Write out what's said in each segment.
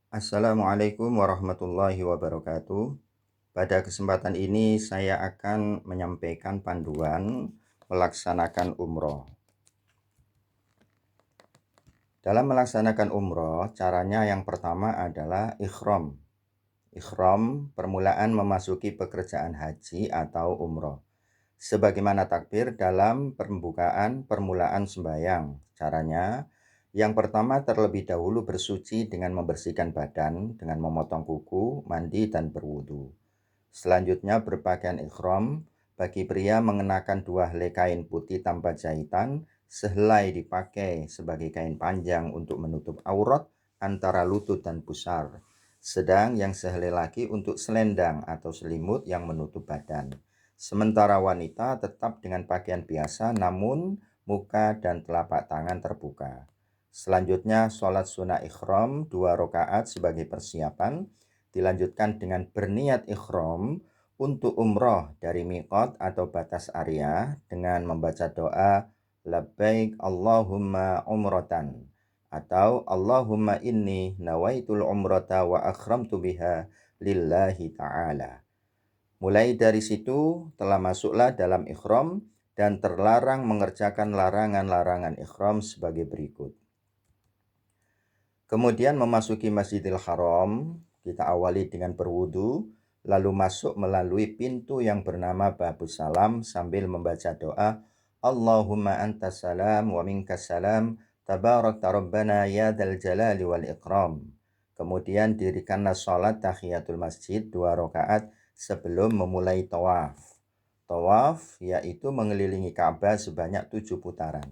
Assalamualaikum warahmatullahi wabarakatuh. Pada kesempatan ini saya akan menyampaikan panduan melaksanakan umroh. Dalam melaksanakan umroh, caranya yang pertama adalah ikhram. Ikhram permulaan memasuki pekerjaan haji atau umroh. Sebagaimana takbir dalam pembukaan permulaan sembahyang. Caranya, yang pertama terlebih dahulu bersuci dengan membersihkan badan, dengan memotong kuku, mandi, dan berwudu. Selanjutnya berpakaian ikhram. Bagi pria mengenakan 2 helai kain putih tanpa jahitan, sehelai dipakai sebagai kain panjang untuk menutup aurat antara lutut dan pusar. Sedang yang sehelai lagi untuk selendang atau selimut yang menutup badan. Sementara wanita tetap dengan pakaian biasa namun muka dan telapak tangan terbuka. Selanjutnya sholat sunnah ikhram 2 rakaat sebagai persiapan. Dilanjutkan dengan berniat ikhram untuk umroh dari miqat atau batas area dengan membaca doa labbaik Allahumma umratan atau Allahumma inni nawaitul umrata wa akhramtu biha lillahi ta'ala. Mulai dari situ telah masuklah dalam ikhram dan terlarang mengerjakan larangan-larangan ikhram sebagai berikut. Kemudian memasuki Masjidil Haram, kita awali dengan berwudu, lalu masuk melalui pintu yang bernama Babus Salam sambil membaca doa Allahumma antas salam wa minkas salam tabarakta rabbana ya dal jalali wal ikram. Kemudian dirikanlah sholat tahiyatul masjid 2 rakaat sebelum memulai tawaf. Tawaf yaitu mengelilingi Ka'bah sebanyak 7 putaran.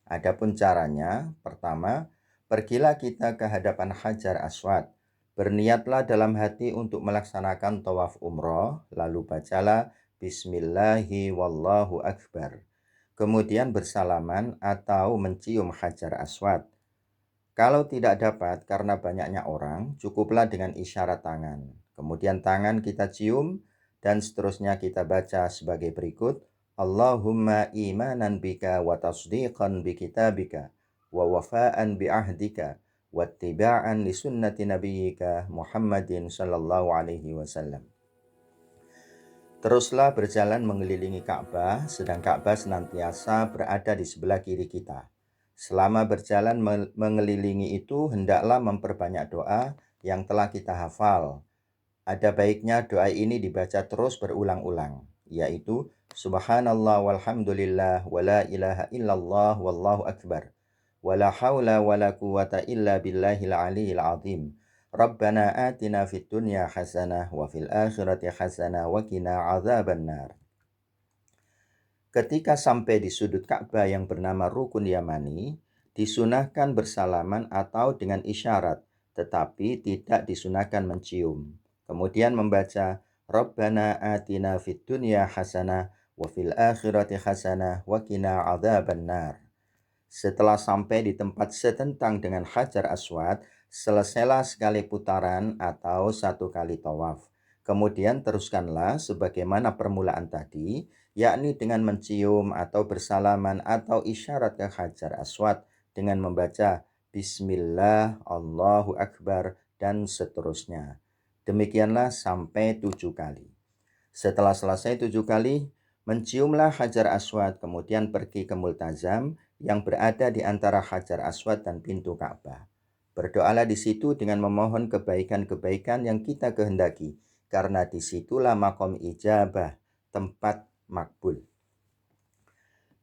Adapun caranya, pertama, pergilah kita ke hadapan Hajar Aswad. Berniatlah dalam hati untuk melaksanakan tawaf umroh, lalu bacalah Bismillahi wallahu akbar. Kemudian bersalaman atau mencium Hajar Aswad. Kalau tidak dapat karena banyaknya orang, cukuplah dengan isyarat tangan. Kemudian tangan kita cium dan seterusnya kita baca sebagai berikut. Allahumma imanan bika wa tasdiqan bi kitabika wa wafa'an bi ahdika wa tiba'an li sunnati nabiyyika Muhammadin sallallahu alaihi wasallam. Teruslah berjalan mengelilingi Ka'bah, sedang Ka'bah senantiasa berada di sebelah kiri kita. Selama berjalan mengelilingi itu, hendaklah memperbanyak doa yang telah kita hafal. Ada baiknya doa ini dibaca terus berulang-ulang, yaitu Subhanallah walhamdulillah wa la ilaha illallah wallahu akbar. Wa la hawla wa la quwata illa billahil aliyil azim. Rabbana atina fid dunya hasanah wa fil akhirati hasanah wa qina adzabannar. Ketika sampai di sudut Ka'bah yang bernama Rukun Yamani, disunahkan bersalaman atau dengan isyarat, tetapi tidak disunahkan mencium. Kemudian membaca Rabbana atina fid dunya hasanah wa fil akhirati hasanah wa qina adzabannar. Setelah sampai di tempat setentang dengan Hajar Aswad, selesailah sekali putaran atau 1 kali tawaf. Kemudian teruskanlah sebagaimana permulaan tadi, yakni dengan mencium atau bersalaman atau isyarat ke Hajar Aswad dengan membaca Bismillah, Allahu Akbar, dan seterusnya. Demikianlah sampai 7 kali. Setelah selesai 7 kali, menciumlah Hajar Aswad, kemudian pergi ke Multazam yang berada di antara Hajar Aswad dan pintu Ka'bah. Berdoalah di situ dengan memohon kebaikan-kebaikan yang kita kehendaki, karena disitulah makom ijabah, tempat makbul.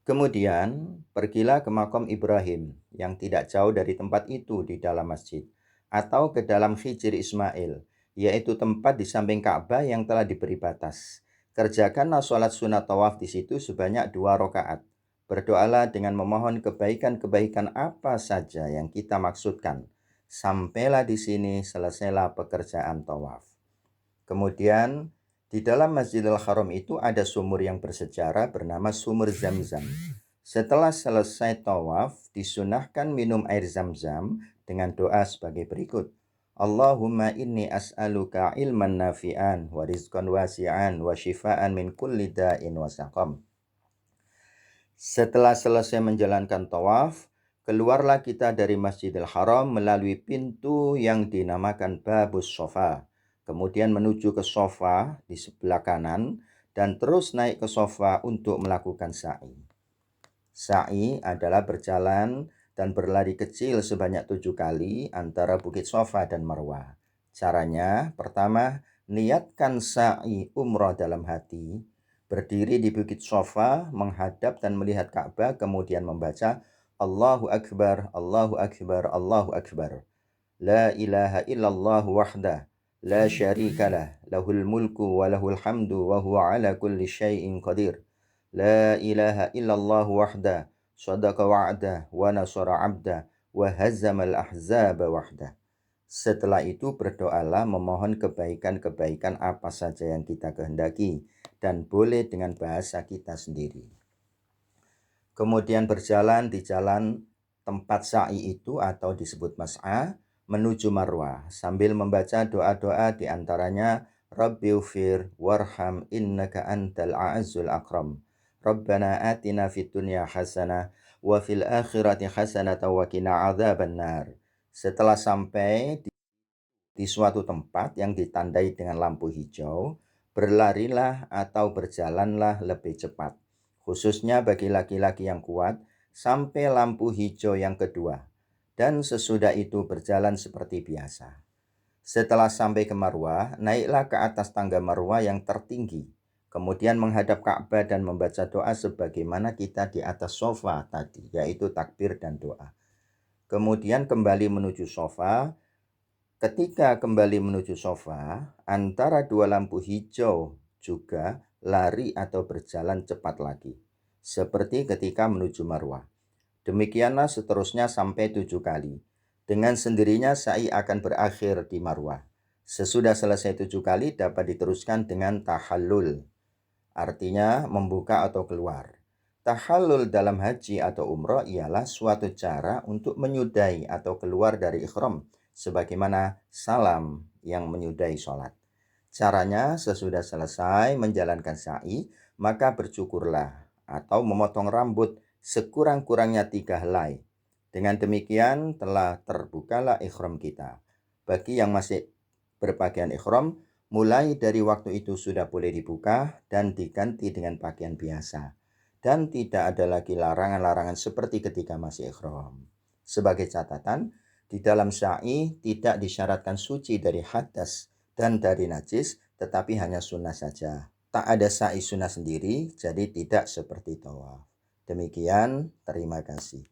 Kemudian, pergilah ke makom Ibrahim yang tidak jauh dari tempat itu di dalam masjid, atau ke dalam Hijr Ismail, yaitu tempat di samping Ka'bah yang telah diberi batas. Kerjakanlah sholat sunat tawaf di situ sebanyak 2 rakaat. Berdoalah dengan memohon kebaikan-kebaikan apa saja yang kita maksudkan. Sampailah di sini, selesailah pekerjaan tawaf. Kemudian, di dalam Masjidil Haram itu ada sumur yang bersejarah bernama Sumur Zamzam. Setelah selesai tawaf, disunahkan minum air Zamzam dengan doa sebagai berikut. Allahumma inni as'aluka ilman nafi'an wa rizqan wasi'an wa shifaan min kulli da'in wa saqam. Setelah selesai menjalankan tawaf, Keluarlah kita dari Masjidil Haram melalui pintu yang dinamakan Babus Sofa. Kemudian menuju ke sofa di sebelah kanan dan terus naik ke sofa untuk melakukan sa'i. Sa'i adalah berjalan dan berlari kecil sebanyak 7 kali antara Bukit Sofa dan Marwah. Caranya, pertama, niatkan sa'i umrah dalam hati, berdiri di Bukit Sofa, menghadap dan melihat Ka'bah, kemudian membaca Allahu Akbar, Allahu Akbar, Allahu Akbar. La ilaha illallah wahdah, la syarikalah, lahul mulku wa lahul hamdu wa huwa ala kulli syai'in qadir. La ilaha illallah wahdah, sadaqa wa'dah wa nasara 'abdah wa hazzamal ahzaba wahdah. Setelah itu berdoalah memohon kebaikan-kebaikan apa saja yang kita kehendaki dan boleh dengan bahasa kita sendiri. Kemudian berjalan di jalan tempat sa'i itu atau disebut mas'a menuju Marwah sambil membaca doa-doa di antaranya Rabbighfir warham innaka antal a'azzul akram. Rabbana atina fid dunya hasanah wa fil akhirati hasanah wa qina adzabannar. Setelah sampai di suatu tempat yang ditandai dengan lampu hijau, berlarilah atau berjalanlah lebih cepat, khususnya bagi laki-laki yang kuat, sampai lampu hijau yang kedua, dan sesudah itu berjalan seperti biasa. Setelah sampai ke Marwah, naiklah ke atas tangga Marwah yang tertinggi, kemudian menghadap Ka'bah dan membaca doa sebagaimana kita di atas sofa tadi, yaitu takbir dan doa. Kemudian kembali menuju sofa. Ketika kembali menuju sofa, antara dua lampu hijau juga lari atau berjalan cepat lagi, seperti ketika menuju Marwah. Demikianlah seterusnya sampai 7 kali. Dengan sendirinya sa'i akan berakhir di Marwah. Sesudah selesai 7 kali dapat diteruskan dengan tahallul, artinya membuka atau keluar. Tahallul dalam haji atau umroh ialah suatu cara untuk menyudahi atau keluar dari ikhram, sebagaimana salam yang menyudahi sholat. Caranya sesudah selesai menjalankan sa'i, maka bercukurlah atau memotong rambut sekurang-kurangnya 3 helai. Dengan demikian telah terbukalah ikhram kita. Bagi yang masih berpakaian ikhram, mulai dari waktu itu sudah boleh dibuka dan diganti dengan pakaian biasa. Dan tidak ada lagi larangan-larangan seperti ketika masih ikhram. Sebagai catatan, di dalam sa'i tidak disyaratkan suci dari hadas dan dari najis, tetapi hanya sunnah saja. Tak ada sa'i sunnah sendiri, jadi tidak seperti tawaf. Demikian, terima kasih.